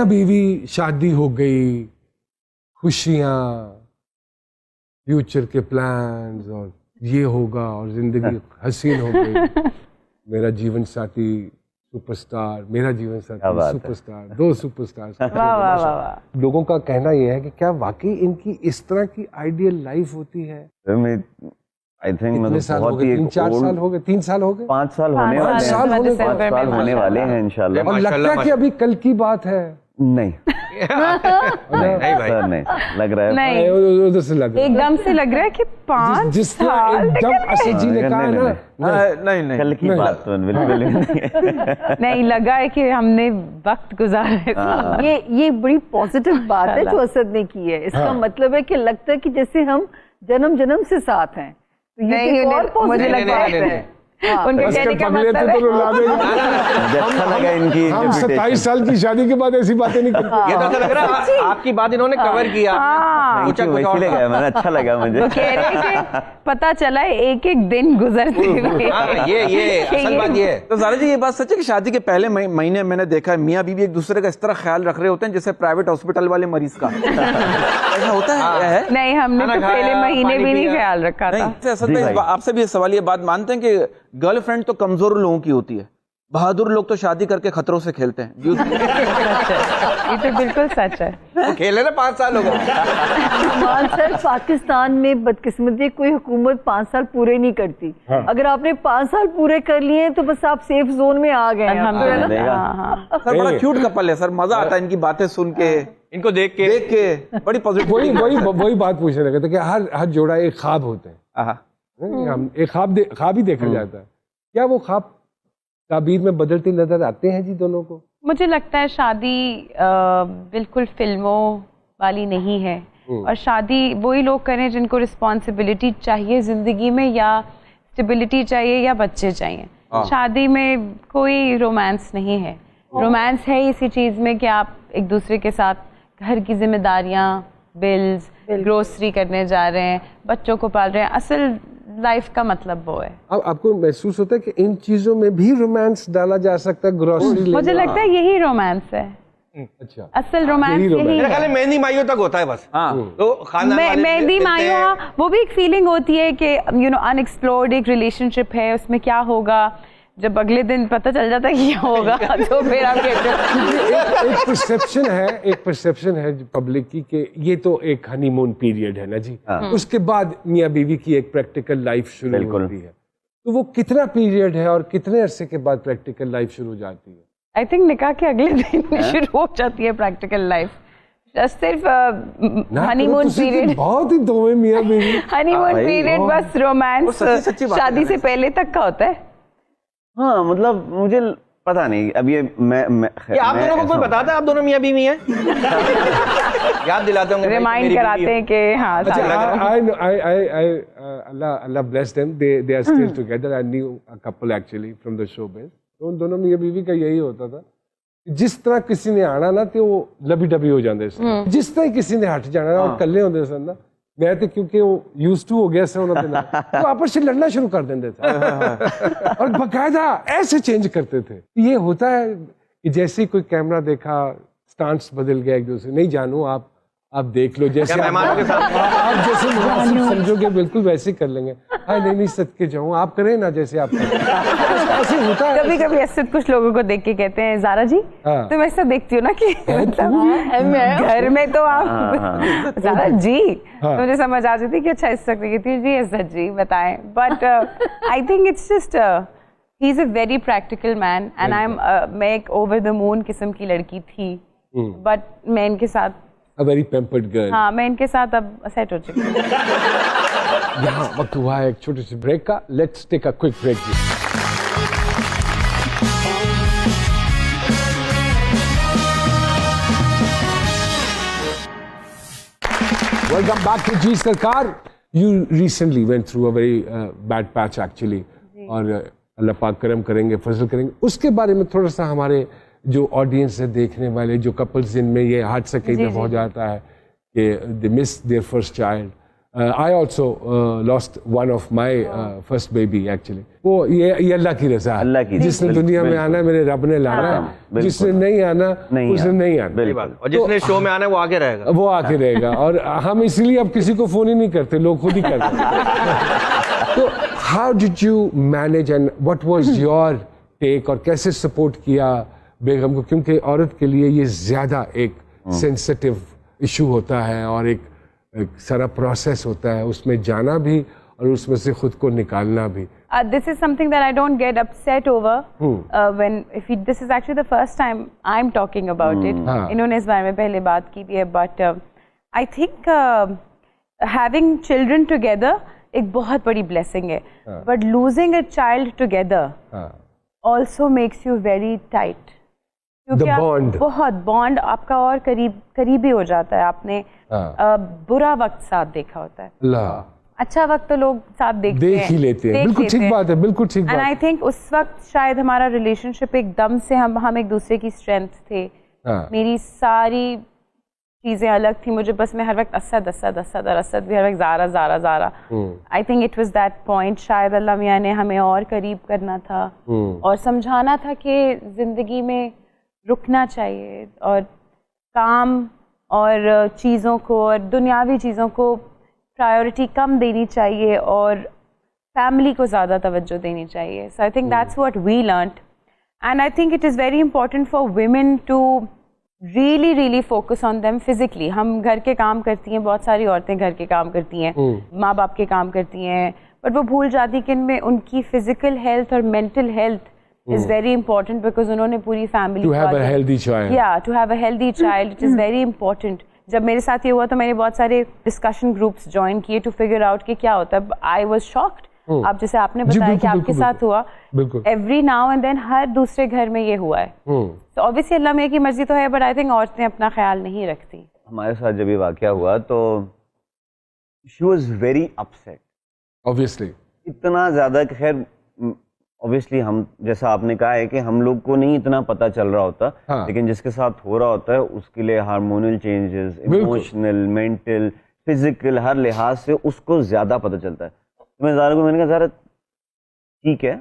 मियाँ बीवी, शादी हो गई, खुशियाँ, फ्यूचर के प्लान्स और ये होगा और जिंदगी हसीन हो गई, मेरा जीवन साथी सुपरस्टार, मेरा जीवन साथी सुपरस्टार, 2 सुपरस्टार। लोगों का कहना यह है कि क्या वाकई इनकी इस तरह की आइडियल लाइफ होती है? आई थिंक कितने साल हो गए? 3-4 साल हो गए? 3 साल हो गए? 5 साल होने वाले हैं। 5 साल होने वाले हैं इंशाल्लाह। और लगता है कि अभी कल की बात है। नहीं नहीं भाई नहीं लग रहा है, नहीं उधर से लग रहा है, एकदम से लग रहा है कि 5 जिस तरह एकदम असद जी ने कहा ना, नहीं कल की बात तो बिल्कुल नहीं। नहीं लगा है कि हमने वक्त गुजारा है। ये बड़ी पॉजिटिव बात है जो असद ने की है। इसका मतलब है कि लगता है कि जैसे हम जन्म जन्म से साथ हैं। तो ये मुझे लगता है उनके कहने का मतलब अच्छा लगा इनकी। हम 27 साल की शादी के बाद ऐसी बातें नहीं करते। ये तो अच्छा लग रहा है आपकी बात इन्होंने कवर किया। मैंने अच्छा लगा मुझे। तो कह रहे हैं कि पता चला एक एक दिन गुजरते हुए। ये असल बात ये है। तो ज़ारा जी ये बात सच है कि शादी के पहले महीने मैंने देखा है मियाँ बीवी एक दूसरे का इस तरह ख्याल रख रहे होते हैं जैसे प्राइवेट हॉस्पिटल वाले मरीज का। ऐसा होता है? नहीं, हमने तो पहले महीने भी नहीं ख्याल रखा था। आपसे भी सवाल ये बात मानते हैं कि गर्लफ्रेंड तो कमजोर लोगों की होती है, बहादुर लोग तो शादी करके खतरों से खेलते हैं। ये तो बिल्कुल सच है। तो खेले ना 5 साल हो गए। सर पाकिस्तान में बदकिस्मती कोई हुकूमत 5 साल पूरे नहीं करती। अगर आपने 5 साल पूरे कर लिए तो बस आप सेफ जोन में आ गए। सर बड़ा क्यूट कपल है सर, मजा आता है इनकी बातें सुन के, इनको देख के बड़ी पॉजिटिव। वही बात पूछने लगा था कि हर जोड़ा एक ख्वाब होते हैं। हम एक ख्वाब ही देखा जाता है। क्या वो ख्वाब ताबीर में बदलते नजर आते हैं जी दोनों को? मुझे लगता है शादी बिल्कुल फिल्मों वाली नहीं है, और शादी वही लोग करें जिनको रिस्पॉन्सिबिलिटी चाहिए जिंदगी में, या स्टेबिलिटी चाहिए, या बच्चे चाहिए। शादी में कोई रोमांस नहीं है। रोमांस है इसी चीज में कि आप एक दूसरे के साथ घर की जिम्मेदारियां, बिल्स, ग्रोसरी करने जा रहे हैं, बच्चों को पाल रहे हैं। असल लाइफ का मतलब वो है। अब आपको महसूस होता है कि इन चीजों में भी रोमांस डाला जा सकता है? ग्रोसरी मुझे लगता है यही रोमांस है। अच्छा, असल रोमांस यही है। मेरे ख्याल में मेहंदी माइयों तक होता है बस। तो मेहंदी माइयों वो भी एक फीलिंग होती है कि अनएक्सप्लोर्ड एक रिलेशनशिप है, उसमें क्या होगा। जब अगले दिन पता चल जाता है क्या होगा तो फिर आप एक परसेप्शन है पब्लिक की कि ये तो एक हनीमून पीरियड है ना जी। उसके बाद मियाँ बीवी की एक प्रैक्टिकल लाइफ शुरू होती है। तो वो कितना पीरियड है और कितने अरसे के बाद प्रैक्टिकल लाइफ शुरू हो जाती है? आई थिंक निकाह के अगले दिन शुरू हो जाती है प्रैक्टिकल लाइफ। सिर्फ हनीमून पीरियड बहुत ही दो है मियाँ बीवी। हनीमून पीरियड बस रोमांस शादी से पहले तक का होता है। हाँ मतलब मुझे पता नहीं। अब ये आप दोनों को कोई बताता है आप दोनों मियाँ बीवी हैं? याद दिलाते होंगे, रिमाइंड कराते हैं कि हाँ। Allah bless them, they are still together. I knew a couple actually from the showbiz. तो उन दोनों मियाँ बीवी का यही होता था, जिस तरह किसी ने आना ना तो वो लबी डबी हो जाते सन, जिस तरह किसी ने हट जाना ना और कल्ले होते सन ना, मैं तो क्योंकि वो यूज्ड टू हो गया से उन्होंने ना, तो आपस में लड़ना शुरू कर देते थे और बकायदा ऐसे चेंज करते थे। ये होता है कि जैसे कोई कैमरा देखा स्टांस बदल गया एक दूसरे। नहीं जानू आप देख लो, जैसे आप जैसे मुनासिब समझोगे बिल्कुल वैसे कर लेंगे। हाँ नहीं सदके जाऊँ, आप करें ना जैसे आप ऐसे होता है। कभी कभी ऐसे कुछ लोगों को देख के कहते हैं ज़ारा जी तुम ऐसा देखती हो ना कि घर में तो आप ज़ारा जी मुझे समझ आ जाती कि अच्छा इस वक्त कहती है जी असद जी बताएं। But I think it's just he is a very practical man and I am मैं एक ओवर द मून किस्म की लड़की थी, बट मैं इनके साथ A very pampered girl. हाँ मैं इनके साथ अब सेट हो चुकी हूँ। यहाँ वक्त हुआ है एक छोटे से ब्रेक का। Let's take a quick break. Welcome back to जी सरकार। You recently went through a very bad patch actually, और अल्लाह पाक करम करेंगे, फजल करेंगे। उसके बारे में थोड़ा सा हमारे जो ऑडियंस है, देखने वाले जो कपल्स जिनमें ये हादसा कई दफा हो जाता है कि they miss their first child, I also lost one of my first baby actually. वो ये अल्लाह की रजा है। अल्लाह की, जिसने बिल्कुल, दुनिया में बिल्कुल। आना है मेरे रब ने लाना है, बिल्कुल। जिसने नहीं आना उसने नहीं आना। बिल्कुल। और जिसने शो में आना है वो आगे रहेगा। वो आके रहेगा। और हम इसलिए अब किसी को फोन ही नहीं करते, लोग खुद ही करते हैं। तो how did you manage and what was your take, और कैसे सपोर्ट किया बेगम को, क्योंकि औरत के लिए ये ज्यादा एक सेंसिटिव इशू होता है और एक सारा प्रोसेस होता है, उसमें जाना भी और उसमें से खुद को निकालना भी। This is something that I don't get upset over this is actually the first time I'm talking about it. इन्होंने इस बारे में पहले बात की भी है, but I think having children together एक बहुत बड़ी blessing है, but losing a child together also makes you very tight. क्योंकि bond. बहुत बॉन्ड आपका और करीबी हो जाता है। आपने बुरा वक्त साथ देखा होता है, अच्छा वक्त तो लोग साथ देख ही लेते हैं। बिल्कुल ठीक बात है, बिल्कुल ठीक बात। एंड आई थिंक उस वक्त शायद हमारा रिलेशनशिप एकदम से हम एक दूसरे की स्ट्रेंथ थे। मेरी सारी चीजें अलग थी, मुझे बस मैं हर वक्त असद भी हर वक्त Zara. I think it was that point, शायद अल्लाह मियां ने हमें और करीब करना था और समझाना था कि जिंदगी में रुकना चाहिए और काम और चीज़ों को और दुनियावी चीज़ों को प्रायोरिटी कम देनी चाहिए और फैमिली को ज़्यादा तवज्जो देनी चाहिए। So I think that's what we learned and I think it is very important for women to really focus on them physically. हम घर के काम करती हैं, बहुत सारी औरतें घर के काम करती हैं, माँ बाप के काम करती हैं, बट वो भूल जाती कि इनमें उनकी फिजिकल हेल्थ और mental health is very important because उन्होंने पूरी family to have a healthy child. Yeah, to have a healthy child it is very important. जब मेरे साथ ये हुआ तो मैंने बहुत सारे discussion groups join किए to figure out कि क्या होता है। I was shocked. अब जैसे आपने बताया कि आपके साथ हुआ, every now and then हर दूसरे घर में ये हुआ है। तो obviously अल्लाह मियां की मर्जी तो है, but I think औरतें अपना ख्याल नहीं रखती। हमारे साथ जब ये वाकया हुआ तो she was very upset. Obviously. इतना ज्यादा कि खैर ऑब्वियसली हम जैसा आपने कहा है कि हम लोग को नहीं इतना पता चल रहा होता, लेकिन जिसके साथ हो रहा होता है उसके लिए hormonal changes, emotional, mental, physical, हर लिहाज से उसको ज्यादा पता चलता है। तो मैं ज़ारा को मैंने कहा ज़ारा ठीक है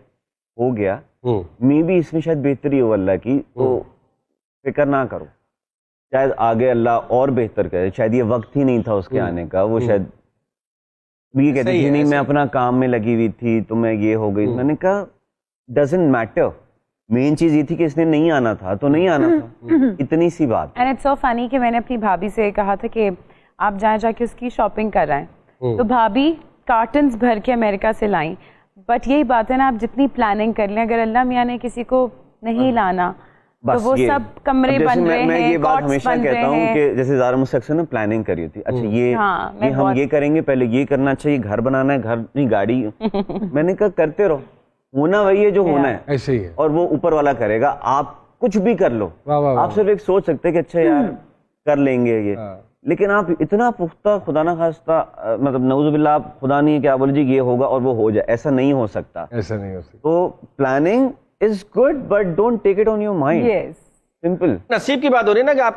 हो गया, मे भी इसमें शायद बेहतरी हो अल्लाह की, तो फिक्र ना करो, शायद आगे अल्लाह और बेहतर करे, शायद ये वक्त ही नहीं था उसके आने का। वो शायद ये कहती थी नहीं मैं अपना काम में लगी हुई थी तो मैं ये हो गई। मैंने कहा डजंट मैटर, मेन चीज ये थी कि इसने नहीं आना था तो नहीं आना था, इतनी सी बात। एंड इट्स सो फनी कि मैंने अपनी भाभी से कहा था कि आप जहाँ जाके उसकी शॉपिंग कर रहे हैं, तो भाभी कार्टन्स भर के अमेरिका से लाई, बट यही बात है ना, आप जितनी प्लानिंग कर लें, अगर अल्लाह मियां ने किसी को नहीं लाना तो वो सब कमरे बन रहे हैं, मैं ये बात हमेशा बन कहता हूँ कि जैसे ज़ारा मुझसे अक्सर ना प्लानिंग करी होती, अच्छा ये हम ये करेंगे, पहले ये करना चाहिए, घर बनाना है, घर नहीं गाड़ी। मैंने कहा करते रहो, होना वही है जो होना है, ऐसे ही है, और वो ऊपर वाला करेगा, आप कुछ भी कर लो। आप सिर्फ एक सोच सकते हैं कि अच्छा यार कर लेंगे ये, लेकिन आप इतना पुख्ता खुदा ना खास्ता मतलब नऊजुबिल्लाह आप खुदा नहीं है कि आप बोल जी ये होगा और वो हो जाए, ऐसा नहीं हो सकता। ऐसा नहीं हो सकता। तो planning is good but don't take it on your mind. Yes simple. नसीब की बात हो रही है ना कि आप